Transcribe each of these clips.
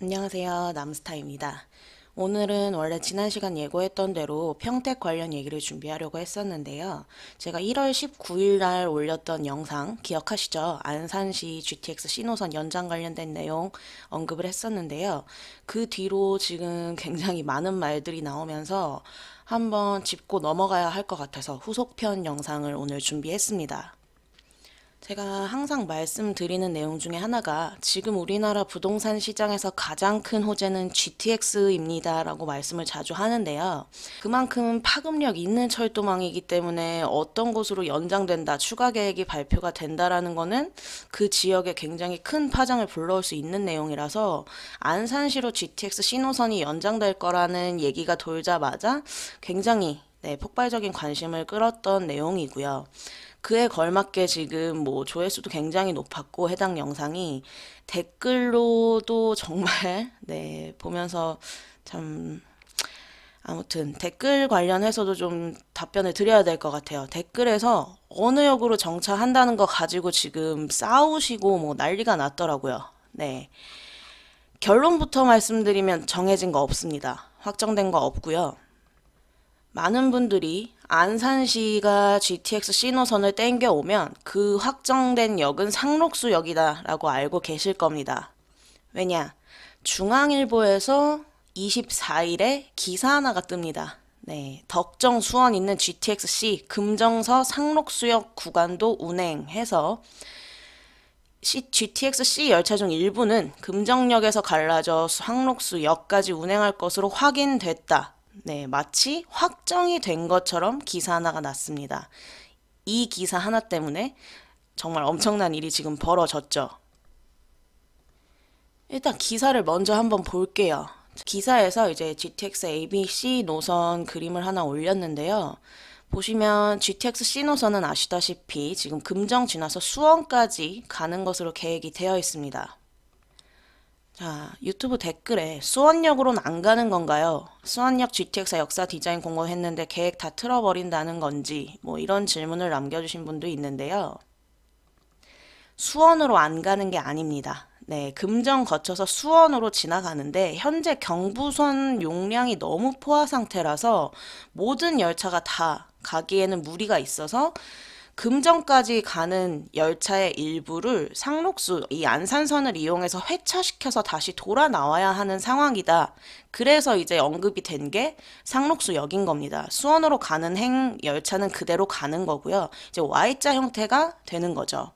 안녕하세요. 남스타입니다. 오늘은 원래 지난 시간 예고했던 대로 평택 관련 얘기를 준비하려고 했었는데요. 제가 1월 19일 날 올렸던 영상 기억하시죠? 안산시 GTX 신호선 연장 관련된 내용 언급을 했었는데요. 그 뒤로 지금 굉장히 많은 말들이 나오면서 한번 짚고 넘어가야 할 것 같아서 후속편 영상을 오늘 준비했습니다. 제가 항상 말씀드리는 내용 중에 하나가 지금 우리나라 부동산 시장에서 가장 큰 호재는 GTX입니다 라고 말씀을 자주 하는데요. 그만큼 파급력 있는 철도망이기 때문에 어떤 곳으로 연장된다, 추가 계획이 발표가 된다라는 거는 그 지역에 굉장히 큰 파장을 불러올 수 있는 내용이라서 안산시로 GTX 신호선이 연장될 거라는 얘기가 돌자마자 굉장히 폭발적인 관심을 끌었던 내용이고요. 그에 걸맞게 지금 뭐 조회수도 굉장히 높았고 해당 영상이 댓글로도 정말 보면서 참 아무튼 댓글 관련해서도 좀 답변을 드려야 될 것 같아요. 댓글에서 어느 역으로 정차한다는 거 가지고 지금 싸우시고 뭐 난리가 났더라고요. 네. 결론부터 말씀드리면 정해진 거 없습니다. 확정된 거 없고요. 많은 분들이 안산시가 GTX 신호선을 땡겨오면 그 확정된 역은 상록수역이다 라고 알고 계실 겁니다. 왜냐? 중앙일보에서 24일에 기사 하나가 뜹니다. 네, 덕정 수원 있는 GTX-C 금정서 상록수역 구간도 운행해서 GTX-C 열차 중 일부는 금정역에서 갈라져 상록수역까지 운행할 것으로 확인됐다. 네, 마치 확정이 된 것처럼 기사 하나가 났습니다. 이 기사 하나 때문에 정말 엄청난 일이 지금 벌어졌죠. 일단 기사를 먼저 한번 볼게요. 기사에서 이제 GTX ABC 노선 그림을 하나 올렸는데요. 보시면 GTX C 노선은 아시다시피 지금 금정 지나서 수원까지 가는 것으로 계획이 되어 있습니다. 자, 유튜브 댓글에 수원역으로는 안 가는 건가요? 수원역 GTX 역사 디자인 공모했는데 계획 다 틀어버린다는 건지 뭐 이런 질문을 남겨주신 분도 있는데요. 수원으로 안 가는 게 아닙니다. 네, 금정 거쳐서 수원으로 지나가는데 현재 경부선 용량이 너무 포화 상태라서 모든 열차가 다 가기에는 무리가 있어서 금정까지 가는 열차의 일부를 상록수, 이 안산선을 이용해서 회차시켜서 다시 돌아 나와야 하는 상황이다. 그래서 이제 언급이 된 게 상록수역인 겁니다. 수원으로 가는 열차는 그대로 가는 거고요. 이제 Y자 형태가 되는 거죠.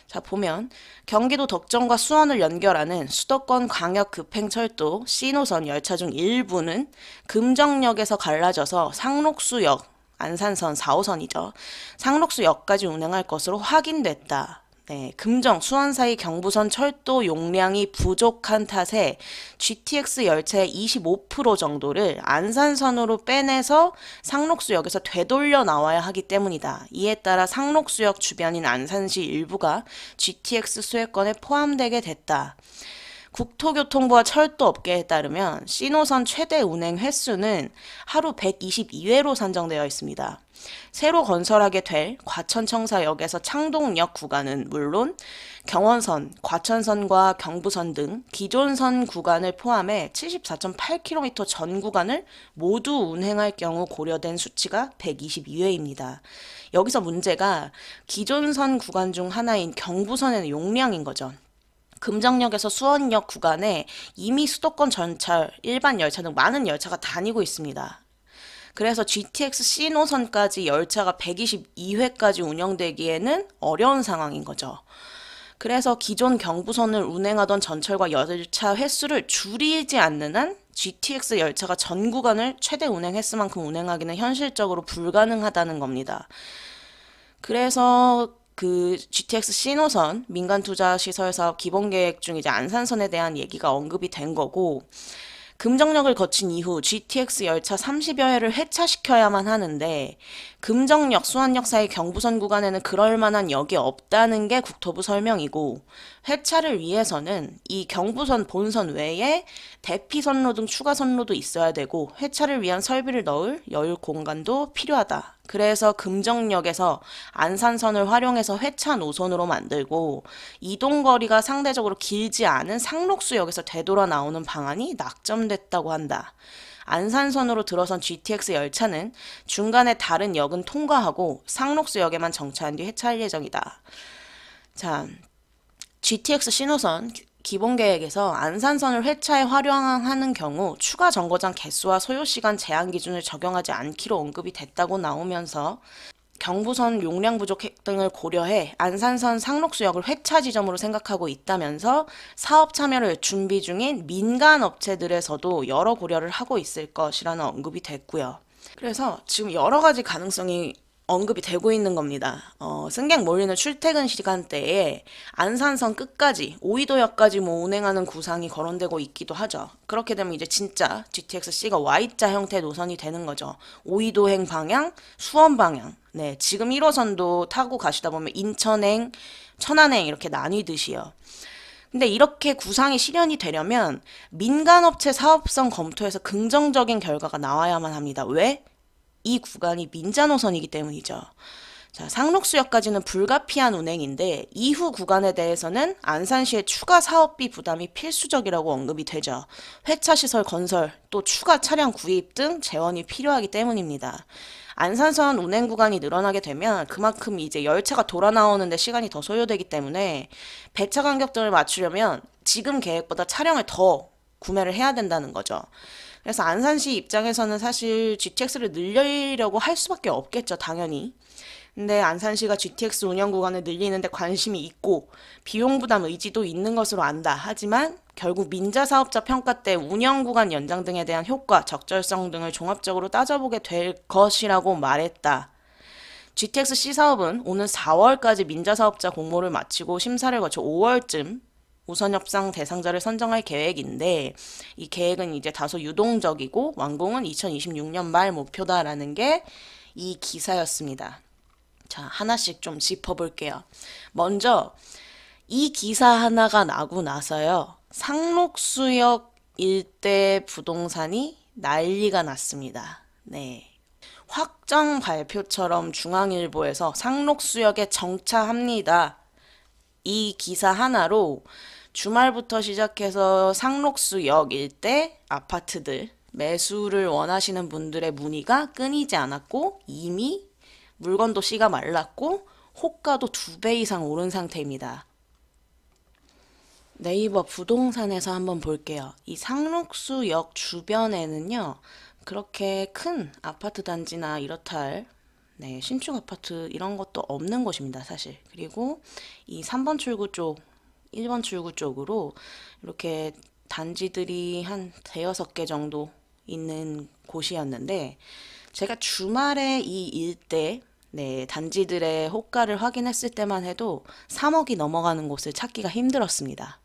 자, 보면 경기도 덕정과 수원을 연결하는 수도권 광역 급행철도 C노선 열차 중 일부는 금정역에서 갈라져서 상록수역, 안산선 4호선이죠. 상록수역까지 운행할 것으로 확인됐다. 네, 금정, 수원 사이 경부선 철도 용량이 부족한 탓에 GTX 열차의 25% 정도를 안산선으로 빼내서 상록수역에서 되돌려 나와야 하기 때문이다. 이에 따라 상록수역 주변인 안산시 일부가 GTX 수혜권에 포함되게 됐다. 국토교통부와 철도업계에 따르면 C노선 최대 운행 횟수는 하루 122회로 산정되어 있습니다. 새로 건설하게 될 과천청사역에서 창동역 구간은 물론 경원선, 과천선과 경부선 등 기존 선 구간을 포함해 74.8km 전 구간을 모두 운행할 경우 고려된 수치가 122회입니다. 여기서 문제가 기존 선 구간 중 하나인 경부선의 용량인 거죠. 금정역에서 수원역 구간에 이미 수도권 전철, 일반 열차 등 많은 열차가 다니고 있습니다. 그래서 GTX C 노선까지 열차가 122회까지 운영되기에는 어려운 상황인 거죠. 그래서 기존 경부선을 운행하던 전철과 열차 횟수를 줄이지 않는 한 GTX 열차가 전 구간을 최대 운행 횟수만큼 운행하기는 현실적으로 불가능하다는 겁니다. 그래서 그 GTX C노선 민간투자시설사업 기본계획 중 이제 안산선에 대한 얘기가 언급이 된 거고, 금정역을 거친 이후 GTX 열차 30여 회를 회차시켜야만 하는데 금정역, 수원역 사이 경부선 구간에는 그럴 만한 역이 없다는 게 국토부 설명이고, 회차를 위해서는 이 경부선 본선 외에 대피선로 등 추가 선로도 있어야 되고 회차를 위한 설비를 넣을 여유 공간도 필요하다. 그래서 금정역에서 안산선을 활용해서 회차 노선으로 만들고 이동거리가 상대적으로 길지 않은 상록수역에서 되돌아 나오는 방안이 낙점됐다고 한다. 안산선으로 들어선 GTX 열차는 중간에 다른 역은 통과하고 상록수역에만 정차한 뒤 회차할 예정이다. 자, GTX 신호선 기본 계획에서 안산선을 회차에 활용하는 경우 추가 정거장 개수와 소요시간 제한 기준을 적용하지 않기로 언급이 됐다고 나오면서 경부선 용량 부족 등을 고려해 안산선 상록수역을 회차 지점으로 생각하고 있다면서 사업 참여를 준비 중인 민간 업체들에서도 여러 고려를 하고 있을 것이라는 언급이 됐고요. 그래서 지금 여러 가지 가능성이 언급이 되고 있는 겁니다. 승객 몰리는 출퇴근 시간대에 안산선 끝까지 오이도역까지 운행하는 구상이 거론되고 있기도 하죠. 그렇게 되면 이제 진짜 GTX-C가 Y자 형태 노선이 되는 거죠. 오이도행 방향, 수원 방향. 네, 지금 1호선도 타고 가시다 보면 인천행, 천안행 이렇게 나뉘듯이요. 근데 이렇게 구상이 실현이 되려면 민간업체 사업성 검토에서 긍정적인 결과가 나와야만 합니다. 왜? 이 구간이 민자 노선이기 때문이죠. 자, 상록수역까지는 불가피한 운행인데 이후 구간에 대해서는 안산시의 추가 사업비 부담이 필수적이라고 언급이 되죠. 회차시설 건설, 또 추가 차량 구입 등 재원이 필요하기 때문입니다. 안산선 운행 구간이 늘어나게 되면 그만큼 이제 열차가 돌아 나오는데 시간이 더 소요되기 때문에 배차 간격 등을 맞추려면 지금 계획보다 차량을 더 구매를 해야 된다는 거죠. 그래서 안산시 입장에서는 사실 GTX를 늘리려고 할 수밖에 없겠죠, 당연히. 근데 안산시가 GTX 운영 구간을 늘리는데 관심이 있고 비용 부담 의지도 있는 것으로 안다. 하지만 결국 민자 사업자 평가 때 운영 구간 연장 등에 대한 효과, 적절성 등을 종합적으로 따져보게 될 것이라고 말했다. GTX-C 사업은 오는 4월까지 민자 사업자 공모를 마치고 심사를 거쳐 5월쯤 우선 협상 대상자를 선정할 계획인데 이 계획은 이제 다소 유동적이고 완공은 2026년 말 목표다라는 게 이 기사였습니다. 자, 하나씩 좀 짚어볼게요. 먼저 이 기사 하나가 나고 나서요. 상록수역 일대 부동산이 난리가 났습니다. 네. 확정 발표처럼 중앙일보에서 상록수역에 정차합니다. 이 기사 하나로 주말부터 시작해서 상록수역 일대 아파트들 매수를 원하시는 분들의 문의가 끊이지 않았고 이미 물건도 씨가 말랐고 호가도 2배 이상 오른 상태입니다. 네이버 부동산에서 한번 볼게요. 이 상록수역 주변에는요. 그렇게 큰 아파트 단지나 이렇다 할 신축 아파트 이런 것도 없는 곳입니다, 사실. 그리고 이 3번 출구 쪽, 1번 출구 쪽으로 이렇게 단지들이 한 대여섯 개 정도 있는 곳이었는데 제가 주말에 이 일대 단지들의 호가를 확인했을 때만 해도 3억이 넘어가는 곳을 찾기가 힘들었습니다.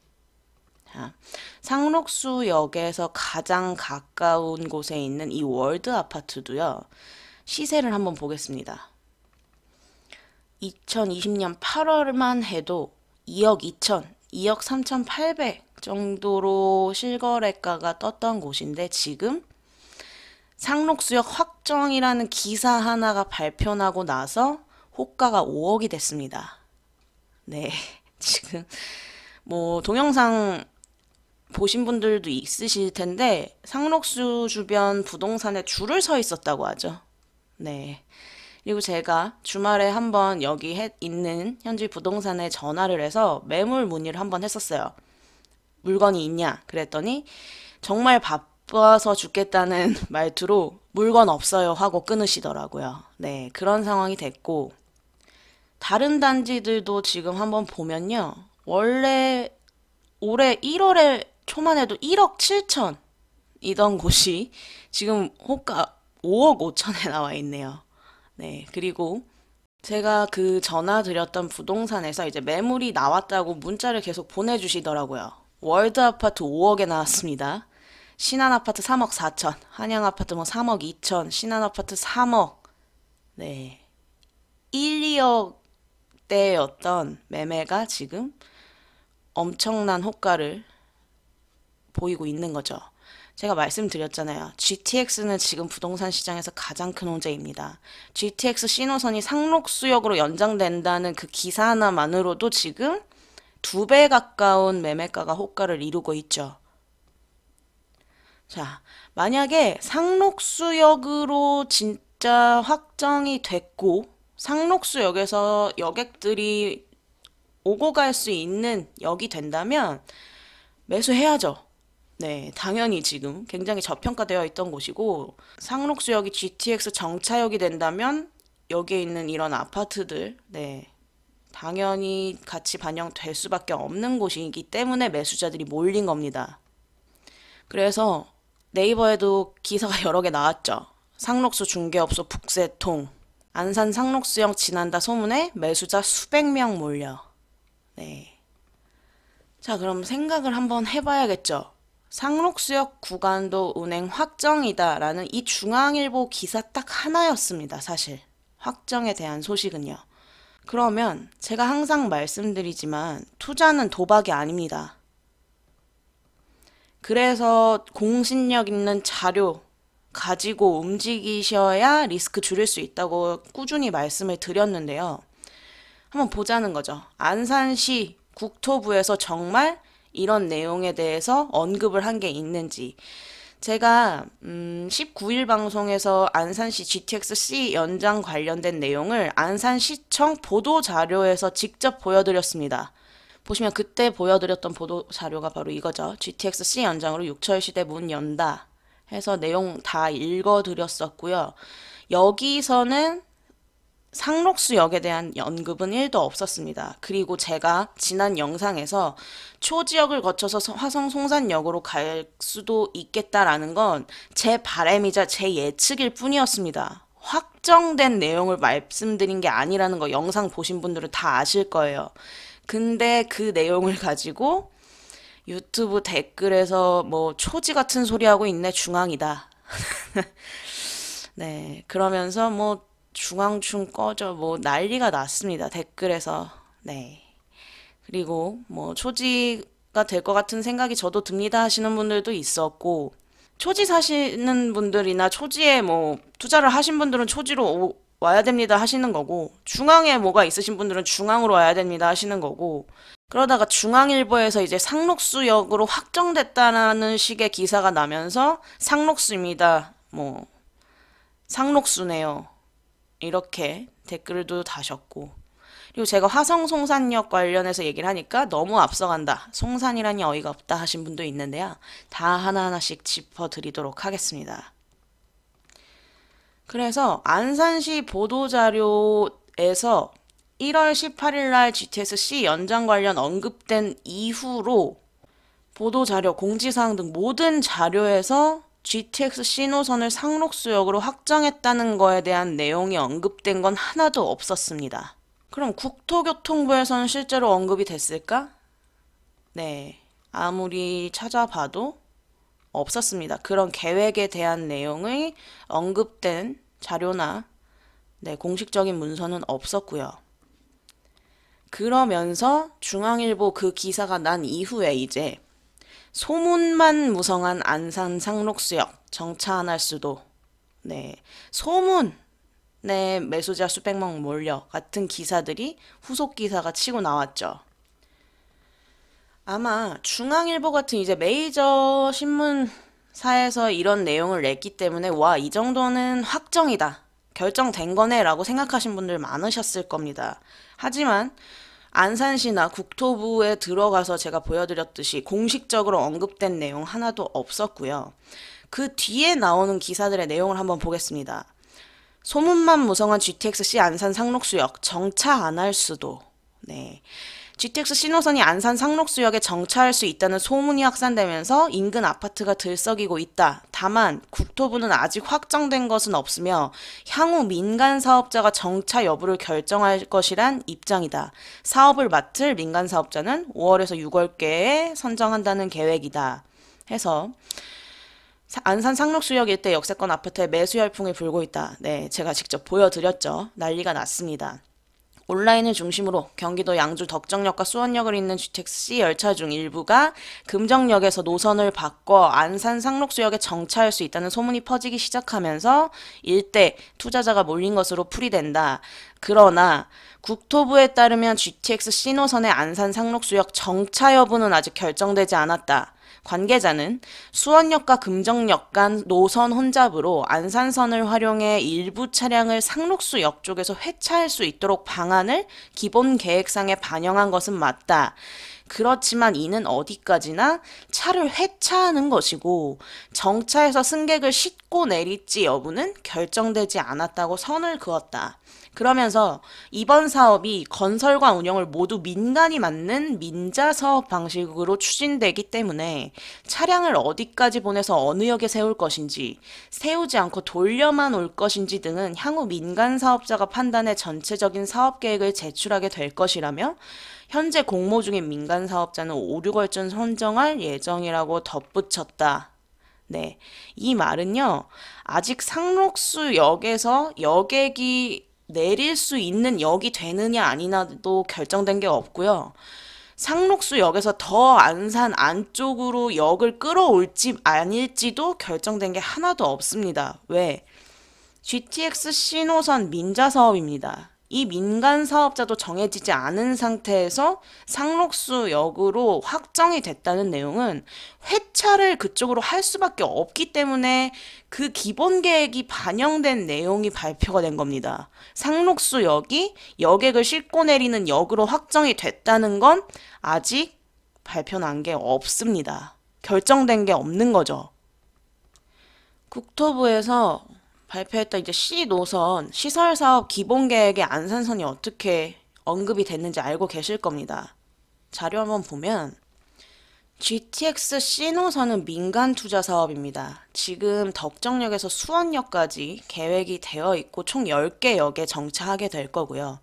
자, 상록수역에서 가장 가까운 곳에 있는 이 월드 아파트도요. 시세를 한번 보겠습니다. 2020년 8월만 해도 2억 2천, 2억 3,800 정도로 실거래가가 떴던 곳인데 지금 상록수역 확정이라는 기사 하나가 발표나고 나서 호가가 5억이 됐습니다. 네, 지금 동영상 보신 분들도 있으실 텐데 상록수 주변 부동산에 줄을 서 있었다고 하죠. 네. 그리고 제가 주말에 한번 여기 있는 현지 부동산에 전화를 해서 매물 문의를 한번 했었어요. 물건이 있냐? 그랬더니 정말 바빠서 죽겠다는 말투로 물건 없어요 하고 끊으시더라고요. 네, 그런 상황이 됐고 다른 단지들도 지금 한번 보면요. 원래 올해 1월에 초만 해도 1억 7천이던 곳이 지금 호가 5억 5천에 나와 있네요. 네, 그리고 제가 그 전화 드렸던 부동산에서 이제 매물이 나왔다고 문자를 계속 보내주시더라고요. 월드 아파트 5억에 나왔습니다. 신한 아파트 3억 4천, 한양 아파트 3억 2천, 신한 아파트 3억. 네, 1, 2억대였던 매매가 지금 엄청난 호가를 보이고 있는 거죠. 제가 말씀드렸잖아요. GTX는 지금 부동산 시장에서 가장 큰 호재입니다. GTX 신호선이 상록수역으로 연장된다는 그 기사 하나만으로도 지금 2배 가까운 매매가가 호가를 이루고 있죠. 자, 만약에 상록수역으로 진짜 확정이 됐고 상록수역에서 여객들이 오고 갈 수 있는 역이 된다면 매수해야죠. 네, 당연히 지금 굉장히 저평가되어 있던 곳이고 상록수역이 GTX 정차역이 된다면 여기에 있는 이런 아파트들, 네, 당연히 같이 반영될 수밖에 없는 곳이기 때문에 매수자들이 몰린 겁니다. 그래서 네이버에도 기사가 여러 개 나왔죠. 상록수 중개업소 북새통, 안산 상록수역 지난다 소문에 매수자 수백 명 몰려. 네. 자, 그럼 생각을 한번 해봐야겠죠. 상록수역 구간도 운행 확정이다 라는 이 중앙일보 기사 딱 하나였습니다. 사실 확정에 대한 소식은요. 그러면 제가 항상 말씀드리지만 투자는 도박이 아닙니다. 그래서 공신력 있는 자료 가지고 움직이셔야 리스크 줄일 수 있다고 꾸준히 말씀을 드렸는데요. 한번 보자는 거죠. 안산시 국토부에서 정말 이런 내용에 대해서 언급을 한 게 있는지. 제가 19일 방송에서 안산시 GTX-C 연장 관련된 내용을 안산시청 보도자료에서 직접 보여드렸습니다. 보시면 그때 보여드렸던 보도자료가 바로 이거죠. GTX-C 연장으로 육철시대 문 연다 해서 내용 다 읽어드렸었고요. 여기서는 상록수역에 대한 언급은 1도 없었습니다. 그리고 제가 지난 영상에서 초지역을 거쳐서 화성 송산역으로 갈 수도 있겠다라는 건 제 바람이자 제 예측일 뿐이었습니다. 확정된 내용을 말씀드린 게 아니라는 거 영상 보신 분들은 다 아실 거예요. 근데 그 내용을 가지고 유튜브 댓글에서 뭐 초지 같은 소리 하고 있네 중앙이다. 네, 그러면서 뭐 중앙충 꺼져 뭐 난리가 났습니다. 댓글에서. 네. 그리고 뭐 초지가 될 것 같은 생각이 저도 듭니다 하시는 분들도 있었고 초지 사시는 분들이나 초지에 뭐 투자를 하신 분들은 초지로 와야 됩니다 하시는 거고 중앙에 뭐가 있으신 분들은 중앙으로 와야 됩니다 하시는 거고 그러다가 중앙일보에서 이제 상록수역으로 확정됐다는 식의 기사가 나면서 상록수입니다. 뭐 상록수네요. 이렇게 댓글도 다셨고 그리고 제가 화성 송산역 관련해서 얘기를 하니까 너무 앞서간다. 송산이라니 어이가 없다 하신 분도 있는데요. 다 하나하나씩 짚어드리도록 하겠습니다. 그래서 안산시 보도자료에서 1월 18일 날 GTX-C 연장 관련 언급된 이후로 보도자료, 공지사항 등 모든 자료에서 GTX 신호선을 상록수역으로 확정했다는 거에 대한 내용이 언급된 건 하나도 없었습니다. 그럼 국토교통부에서는 실제로 언급이 됐을까? 네, 아무리 찾아봐도 없었습니다. 그런 계획에 대한 내용이 언급된 자료나 네, 공식적인 문서는 없었고요. 그러면서 중앙일보 그 기사가 난 이후에 이제 소문만 무성한 안산 상록수역 정차 안 할 수도 네 소문 네 매수자 수백 명 몰려 같은 기사들이 후속 기사가 치고 나왔죠. 아마 중앙일보 같은 이제 메이저 신문사에서 이런 내용을 냈기 때문에 와, 이 정도는 확정이다. 결정된 거네 라고 생각하신 분들 많으셨을 겁니다. 하지만 안산시나 국토부에 들어가서 제가 보여드렸듯이 공식적으로 언급된 내용 하나도 없었고요. 그 뒤에 나오는 기사들의 내용을 한번 보겠습니다. 소문만 무성한 GTX-C 안산 상록수역 정차 안 할 수도. 네. GTX 신호선이 안산 상록수역에 정차할 수 있다는 소문이 확산되면서 인근 아파트가 들썩이고 있다. 다만 국토부는 아직 확정된 것은 없으며 향후 민간 사업자가 정차 여부를 결정할 것이란 입장이다. 사업을 맡을 민간 사업자는 5월에서 6월께에 선정한다는 계획이다. 해서 안산 상록수역 일대 역세권 아파트에 매수 열풍이 불고 있다. 네, 제가 직접 보여드렸죠. 난리가 났습니다. 온라인을 중심으로 경기도 양주 덕정역과 수원역을 잇는 GTX-C 열차 중 일부가 금정역에서 노선을 바꿔 안산 상록수역에 정차할 수 있다는 소문이 퍼지기 시작하면서 일대 투자자가 몰린 것으로 풀이된다. 그러나 국토부에 따르면 GTX-C 노선의 안산 상록수역 정차 여부는 아직 결정되지 않았다. 관계자는 수원역과 금정역 간 노선 혼잡으로 안산선을 활용해 일부 차량을 상록수역 쪽에서 회차할 수 있도록 방안을 기본 계획상에 반영한 것은 맞다. 그렇지만 이는 어디까지나 차를 회차하는 것이고 정차해서 승객을 싣고 내릴지 여부는 결정되지 않았다고 선을 그었다. 그러면서 이번 사업이 건설과 운영을 모두 민간이 맡는 민자 사업 방식으로 추진되기 때문에 차량을 어디까지 보내서 어느 역에 세울 것인지, 세우지 않고 돌려만 올 것인지 등은 향후 민간 사업자가 판단해 전체적인 사업 계획을 제출하게 될 것이라며 현재 공모 중인 민간 사업자는 5, 6월쯤 선정할 예정이라고 덧붙였다. 네, 이 말은요, 아직 상록수역에서 여객이 내릴 수 있는 역이 되느냐 아니냐도 결정된 게 없고요. 상록수역에서 더 안산 안쪽으로 역을 끌어올지 아닐지도 결정된 게 하나도 없습니다. 왜? GTX 신호선 민자 사업입니다. 이 민간 사업자도 정해지지 않은 상태에서 상록수역으로 확정이 됐다는 내용은 회차를 그쪽으로 할 수밖에 없기 때문에 그 기본 계획이 반영된 내용이 발표가 된 겁니다. 상록수역이 여객을 싣고 내리는 역으로 확정이 됐다는 건 아직 발표 난 게 없습니다. 결정된 게 없는 거죠. 국토부에서 발표했던 이제 C 노선 시설사업 기본계획에 안산선이 어떻게 언급이 됐는지 알고 계실 겁니다. 자료 한번 보면 GTX C 노선은 민간 투자 사업입니다. 지금 덕정역에서 수원역까지 계획이 되어 있고 총 10개 역에 정차하게 될 거고요.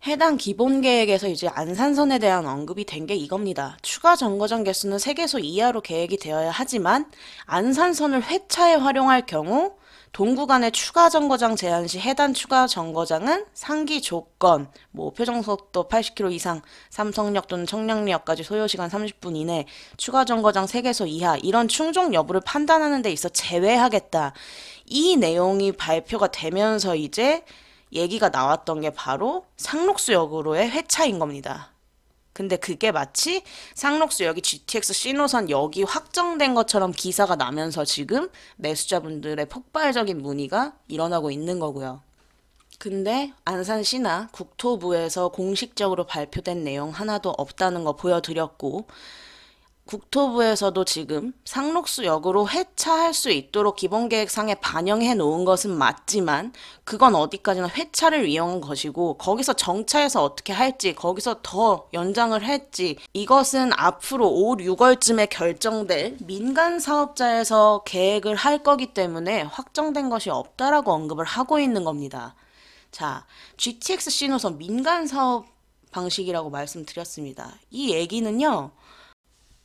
해당 기본 계획에서 이제 안산선에 대한 언급이 된 게 이겁니다. 추가 정거장 개수는 3개소 이하로 계획이 되어야 하지만 안산선을 회차에 활용할 경우 동구 간의 추가 정거장 제한 시 해당 추가 정거장은 상기 조건, 표정속도 80km 이상, 삼성역 또는 청량리역까지 소요시간 30분 이내, 추가 정거장 3개소 이하 이런 충족 여부를 판단하는 데 있어 제외하겠다. 이 내용이 발표가 되면서 이제 얘기가 나왔던 게 바로 상록수역으로의 회차인 겁니다. 근데 그게 마치 상록수역이 GTX C노선 역이 확정된 것처럼 기사가 나면서 지금 매수자분들의 폭발적인 문의가 일어나고 있는 거고요. 근데 안산시나 국토부에서 공식적으로 발표된 내용 하나도 없다는 거 보여드렸고 국토부에서도 지금 상록수역으로 회차할 수 있도록 기본계획상에 반영해 놓은 것은 맞지만 그건 어디까지나 회차를 이용한 것이고 거기서 정차해서 어떻게 할지 거기서 더 연장을 할지 이것은 앞으로 5, 6월쯤에 결정될 민간 사업자에서 계획을 할 거기 때문에 확정된 것이 없다라고 언급을 하고 있는 겁니다. 자, GTX 신호선 민간 사업 방식이라고 말씀드렸습니다. 이 얘기는요.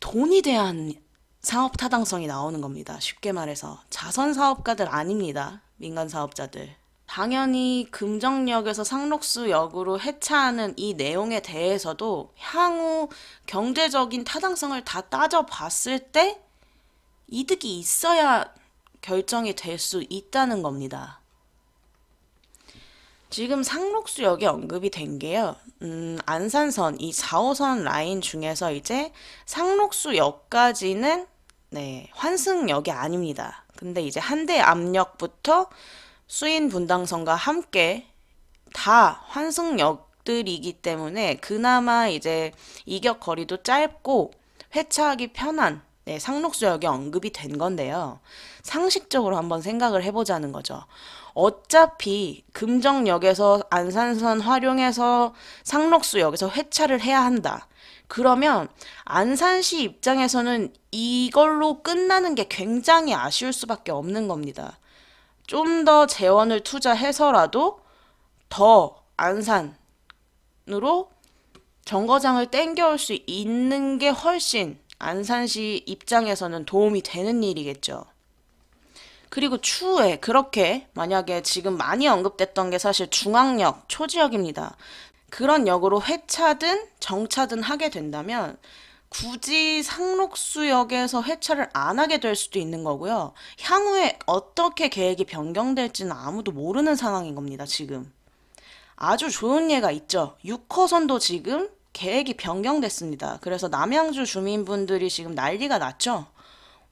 돈이 대한 사업 타당성이 나오는 겁니다. 쉽게 말해서 자선 사업가들 아닙니다. 민간 사업자들. 당연히 금정역에서 상록수역으로 회차하는 이 내용에 대해서도 향후 경제적인 타당성을 다 따져봤을 때 이득이 있어야 결정이 될 수 있다는 겁니다. 지금 상록수역에 언급이 된 게요. 안산선 이 4호선 라인 중에서 이제 상록수역까지는 환승역이 아닙니다. 근데 이제 한대 압력부터 수인 분당선과 함께 다 환승역들이기 때문에 그나마 이제 이격 거리도 짧고 회차하기 편한 상록수역이 언급이 된 건데요. 상식적으로 한번 생각을 해보자는 거죠. 어차피 금정역에서 안산선 활용해서 상록수역에서 회차를 해야 한다. 그러면 안산시 입장에서는 이걸로 끝나는 게 굉장히 아쉬울 수밖에 없는 겁니다. 좀 더 재원을 투자해서라도 더 안산으로 정거장을 땡겨올 수 있는 게 훨씬 안산시 입장에서는 도움이 되는 일이겠죠. 그리고 추후에 그렇게 만약에 지금 많이 언급됐던 게 사실 중앙역, 초지역입니다. 그런 역으로 회차든 정차든 하게 된다면 굳이 상록수역에서 회차를 안 하게 될 수도 있는 거고요. 향후에 어떻게 계획이 변경될지는 아무도 모르는 상황인 겁니다, 지금. 아주 좋은 예가 있죠. 6호선도 지금 계획이 변경됐습니다. 그래서 남양주 주민분들이 지금 난리가 났죠.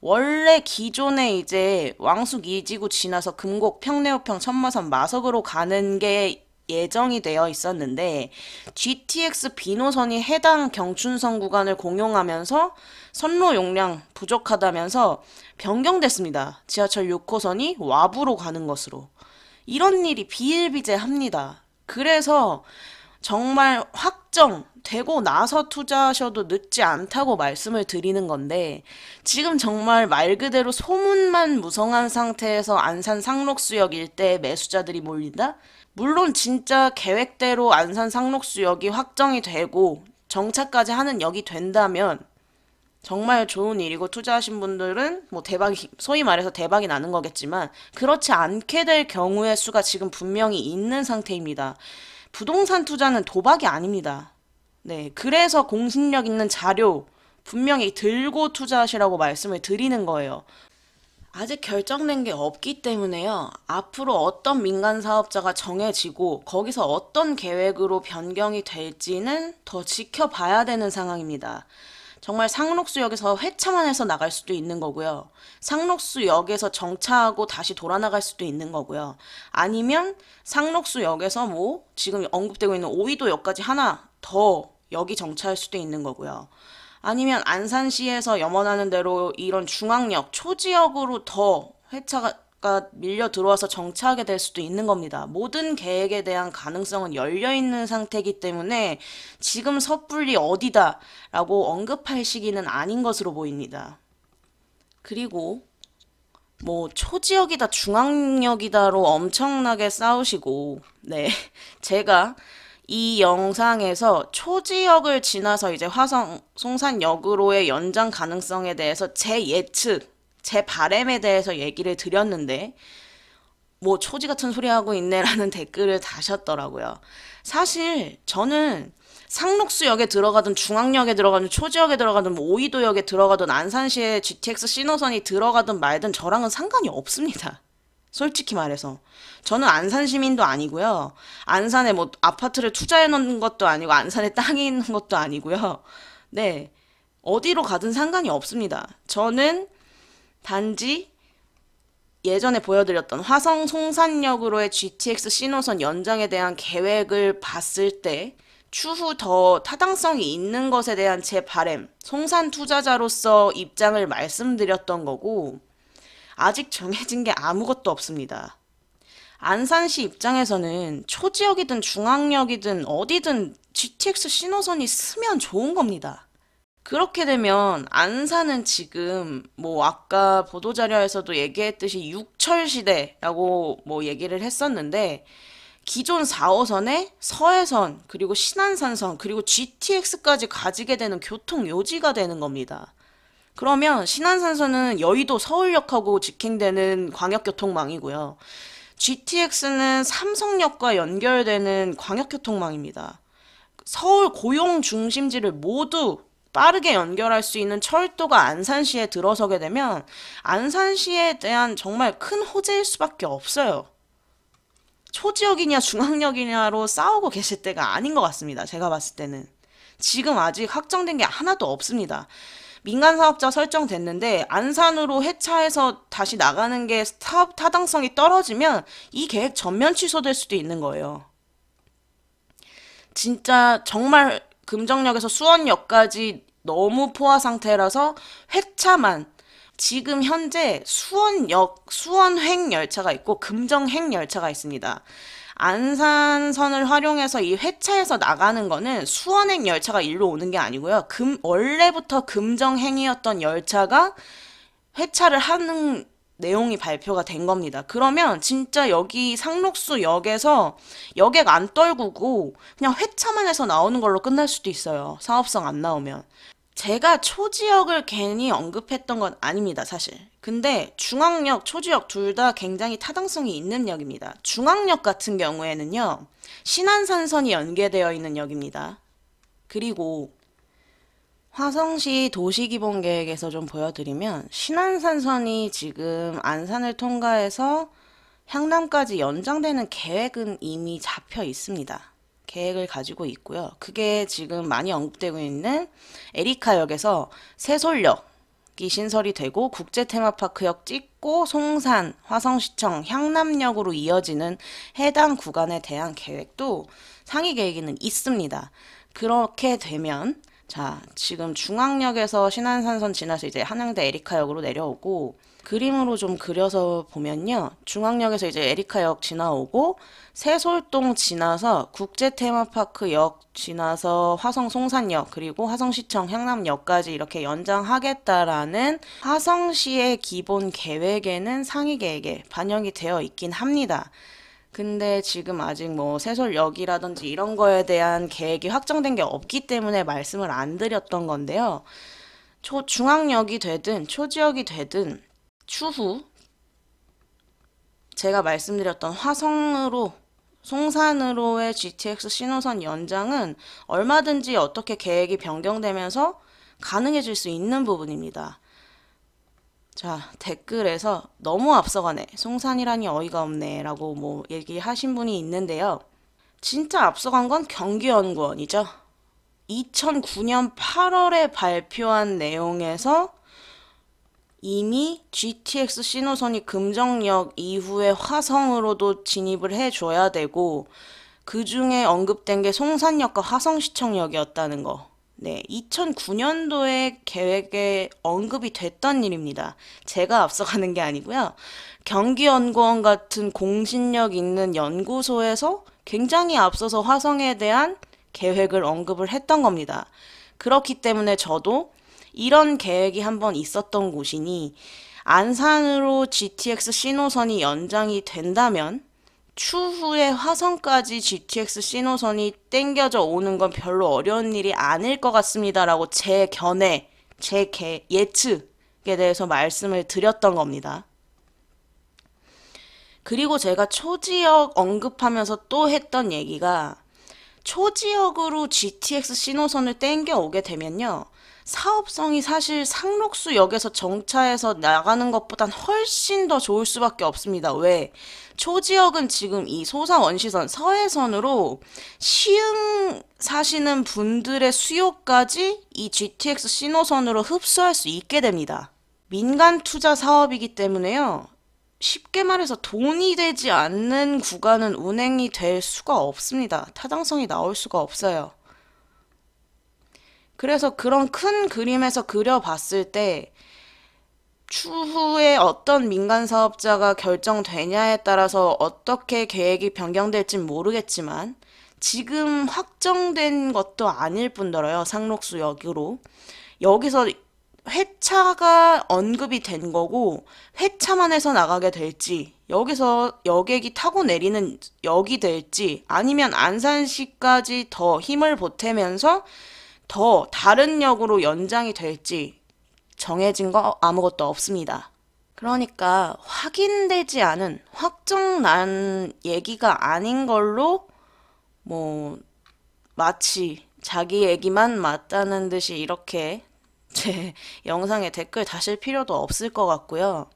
원래 기존에 이제 왕숙 이지구 지나서 금곡, 평내호평, 천마선, 마석으로 가는 게 예정이 되어 있었는데 GTX 비노선이 해당 경춘선 구간을 공용하면서 선로 용량 부족하다면서 변경됐습니다. 지하철 6호선이 와부로 가는 것으로. 이런 일이 비일비재합니다. 그래서 정말 확정되고 나서 투자하셔도 늦지 않다고 말씀을 드리는 건데 지금 정말 말 그대로 소문만 무성한 상태에서 안산 상록수역 일대에 매수자들이 몰린다? 물론 진짜 계획대로 안산 상록수역이 확정이 되고 정차까지 하는 역이 된다면 정말 좋은 일이고 투자하신 분들은 뭐 대박이 소위 말해서 대박이 나는 거겠지만 그렇지 않게 될 경우의 수가 지금 분명히 있는 상태입니다. 부동산 투자는 도박이 아닙니다. 네, 그래서 공신력 있는 자료 분명히 들고 투자하시라고 말씀을 드리는 거예요. 아직 결정된 게 없기 때문에요. 앞으로 어떤 민간 사업자가 정해지고 거기서 어떤 계획으로 변경이 될지는 더 지켜봐야 되는 상황입니다. 정말 상록수역에서 회차만 해서 나갈 수도 있는 거고요. 상록수역에서 정차하고 다시 돌아 나갈 수도 있는 거고요. 아니면 상록수역에서 뭐 지금 언급되고 있는 오이도역까지 하나 더 역이 정차할 수도 있는 거고요. 아니면 안산시에서 염원하는 대로 이런 중앙역, 초지역으로 더 회차가 밀려 들어와서 정차하게 될 수도 있는 겁니다. 모든 계획에 대한 가능성은 열려 있는 상태이기 때문에 지금 섣불리 어디다라고 언급할 시기는 아닌 것으로 보입니다. 그리고 뭐 초지역이다 중앙역이다로 엄청나게 싸우시고 네 제가 이 영상에서 초지역을 지나서 이제 화성 송산역으로의 연장 가능성에 대해서 제 예측, 제 바램에 대해서 얘기를 드렸는데 뭐 초지 같은 소리 하고 있네라는 댓글을 다셨더라고요. 사실 저는 상록수역에 들어가든 중앙역에 들어가든 초지역에 들어가든 뭐 오이도역에 들어가든 안산시에 GTX 신호선이 들어가든 말든 저랑은 상관이 없습니다. 솔직히 말해서 저는 안산 시민도 아니고요. 안산에 뭐 아파트를 투자해 놓은 것도 아니고 안산에 땅이 있는 것도 아니고요. 네. 어디로 가든 상관이 없습니다. 저는 단지 예전에 보여드렸던 화성 송산역으로의 GTX 신호선 연장에 대한 계획을 봤을 때 추후 더 타당성이 있는 것에 대한 제 바램, 송산 투자자로서 입장을 말씀드렸던 거고 아직 정해진 게 아무것도 없습니다. 안산시 입장에서는 초지역이든 중앙역이든 어디든 GTX 신호선이 쓰면 좋은 겁니다. 그렇게 되면 안산은 지금 뭐 아까 보도자료에서도 얘기했듯이 육철시대라고 뭐 얘기를 했었는데 기존 4호선에 서해선 그리고 신안산선 그리고 GTX까지 가지게 되는 교통 요지가 되는 겁니다. 그러면 신안산선은 여의도 서울역하고 직행되는 광역교통망이고요. GTX는 삼성역과 연결되는 광역교통망입니다. 서울 고용 중심지를 모두 빠르게 연결할 수 있는 철도가 안산시에 들어서게 되면 안산시에 대한 정말 큰 호재일 수밖에 없어요. 초지역이냐 중앙역이냐로 싸우고 계실 때가 아닌 것 같습니다. 제가 봤을 때는. 지금 아직 확정된 게 하나도 없습니다. 민간 사업자 설정됐는데 안산으로 회차해서 다시 나가는 게 사업 타당성이 떨어지면 이 계획 전면 취소될 수도 있는 거예요. 진짜 정말 금정역에서 수원역까지 너무 포화 상태라서 회차만 지금 현재 수원역, 수원행 열차가 있고 금정행 열차가 있습니다. 안산선을 활용해서 이 회차에서 나가는 거는 수원행 열차가 일로 오는 게 아니고요. 원래부터 금정행이었던 열차가 회차를 하는 내용이 발표가 된 겁니다. 그러면 진짜 여기 상록수역에서 여객 안 떨구고 그냥 회차만 해서 나오는 걸로 끝날 수도 있어요. 사업성 안 나오면. 제가 초지역을 괜히 언급했던 건 아닙니다, 사실. 근데 중앙역, 초지역 둘 다 굉장히 타당성이 있는 역입니다. 중앙역 같은 경우에는요, 신안산선이 연계되어 있는 역입니다. 그리고 화성시 도시기본계획에서 좀 보여드리면 신안산선이 지금 안산을 통과해서 향남까지 연장되는 계획은 이미 잡혀 있습니다. 계획을 가지고 있고요. 그게 지금 많이 언급되고 있는 에리카역에서 세솔역이 신설이 되고 국제테마파크역 찍고 송산, 화성시청, 향남역으로 이어지는 해당 구간에 대한 계획도 상위 계획에는 있습니다. 그렇게 되면 자, 지금 중앙역에서 신안산선 지나서 이제 한양대 에리카역으로 내려오고 그림으로 좀 그려서 보면요. 중앙역에서 이제 에리카역 지나오고 세솔동 지나서 국제테마파크역 지나서 화성 송산역 그리고 화성시청 향남역까지 이렇게 연장하겠다라는 화성시의 기본 계획에는 상위 계획에 반영이 되어 있긴 합니다. 근데 지금 아직 뭐 세솔역이라든지 이런 거에 대한 계획이 확정된 게 없기 때문에 말씀을 안 드렸던 건데요. 중앙역이 되든 초지역이 되든 추후 제가 말씀드렸던 화성으로 송산으로의 GTX 신호선 연장은 얼마든지 어떻게 계획이 변경되면서 가능해질 수 있는 부분입니다. 자, 댓글에서 너무 앞서가네. 송산이라니 어이가 없네. 라고 뭐 얘기하신 분이 있는데요. 진짜 앞서간 건 경기연구원이죠. 2009년 8월에 발표한 내용에서 이미 GTX 신호선이 금정역 이후에 화성으로도 진입을 해줘야 되고 그 중에 언급된 게 송산역과 화성시청역이었다는 거. 네, 2009년도에 계획에 언급이 됐던 일입니다. 제가 앞서가는 게 아니고요. 경기연구원 같은 공신력 있는 연구소에서 굉장히 앞서서 화성에 대한 계획을 언급을 했던 겁니다. 그렇기 때문에 저도 이런 계획이 한번 있었던 곳이니 안산으로 GTX 신호선이 연장이 된다면 추후에 화성까지 GTX 신호선이 땡겨져 오는 건 별로 어려운 일이 아닐 것 같습니다라고 제 견해, 제 예측에 대해서 말씀을 드렸던 겁니다. 그리고 제가 초지역 언급하면서 또 했던 얘기가 초지역으로 GTX 신호선을 땡겨 오게 되면요. 사업성이 사실 상록수역에서 정차해서 나가는 것보단 훨씬 더 좋을 수밖에 없습니다. 왜? 초지역은 지금 이 소사원시선, 서해선으로 시흥 사시는 분들의 수요까지 이 GTX 신호선으로 흡수할 수 있게 됩니다. 민간 투자 사업이기 때문에요. 쉽게 말해서 돈이 되지 않는 구간은 운행이 될 수가 없습니다. 타당성이 나올 수가 없어요. 그래서 그런 큰 그림에서 그려봤을 때 추후에 어떤 민간 사업자가 결정되냐에 따라서 어떻게 계획이 변경될진 모르겠지만 지금 확정된 것도 아닐 뿐더러요. 상록수역으로. 여기서 회차가 언급이 된 거고 회차만 해서 나가게 될지 여기서 여객이 타고 내리는 역이 될지 아니면 안산시까지 더 힘을 보태면서 더 다른 역으로 연장이 될지 정해진 거 아무것도 없습니다. 그러니까 확인되지 않은 확정난 얘기가 아닌 걸로 뭐 마치 자기 얘기만 맞다는 듯이 이렇게 제 영상에 댓글 다실 필요도 없을 것 같고요.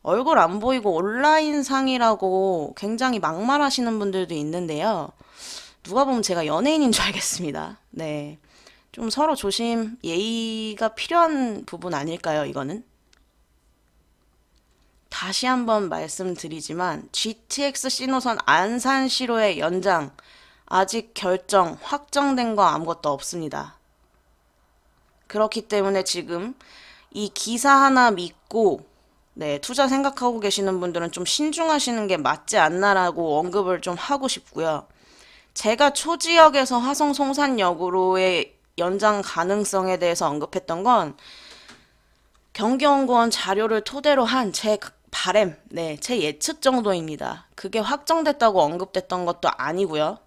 얼굴 안 보이고 온라인 상이라고 굉장히 막말하시는 분들도 있는데요. 누가 보면 제가 연예인인 줄 알겠습니다. 네. 좀 서로 조심, 예의가 필요한 부분 아닐까요, 이거는? 다시 한번 말씀드리지만 GTX 신호선 안산시로의 연장 아직 결정, 확정된 거 아무것도 없습니다. 그렇기 때문에 지금 이 기사 하나 믿고 네, 투자 생각하고 계시는 분들은 좀 신중하시는 게 맞지 않나라고 언급을 좀 하고 싶고요. 제가 초지역에서 화성 송산역으로의 연장 가능성에 대해서 언급했던 건 경기연구원 자료를 토대로 한 제 바램, 네, 제 예측 정도입니다. 그게 확정됐다고 언급됐던 것도 아니고요.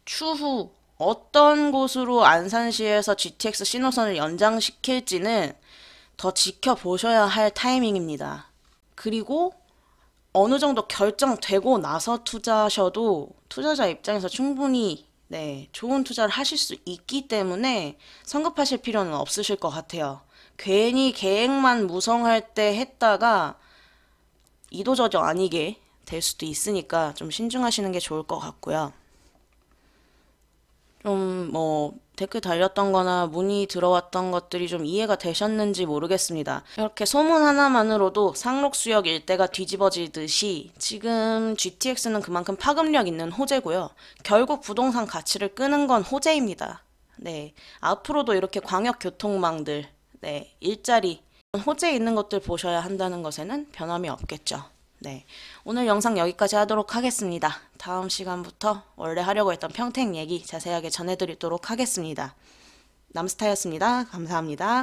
추후 어떤 곳으로 안산시에서 GTX 신호선을 연장시킬지는 더 지켜보셔야 할 타이밍입니다. 그리고 어느 정도 결정되고 나서 투자하셔도 투자자 입장에서 충분히 좋은 투자를 하실 수 있기 때문에 성급하실 필요는 없으실 것 같아요. 괜히 계획만 무성할 때 했다가 이도저도 아니게 될 수도 있으니까 좀 신중하시는 게 좋을 것 같고요. 좀 댓글 달렸던 거나 문의 들어왔던 것들이 좀 이해가 되셨는지 모르겠습니다. 이렇게 소문 하나만으로도 상록수역 일대가 뒤집어지듯이 지금 GTX는 그만큼 파급력 있는 호재고요. 결국 부동산 가치를 끄는 건 호재입니다. 네. 앞으로도 이렇게 광역교통망들, 일자리, 호재 있는 것들 보셔야 한다는 것에는 변함이 없겠죠. 네. 오늘 영상 여기까지 하도록 하겠습니다. 다음 시간부터 원래 하려고 했던 평택 얘기 자세하게 전해드리도록 하겠습니다. 남스타였습니다. 감사합니다.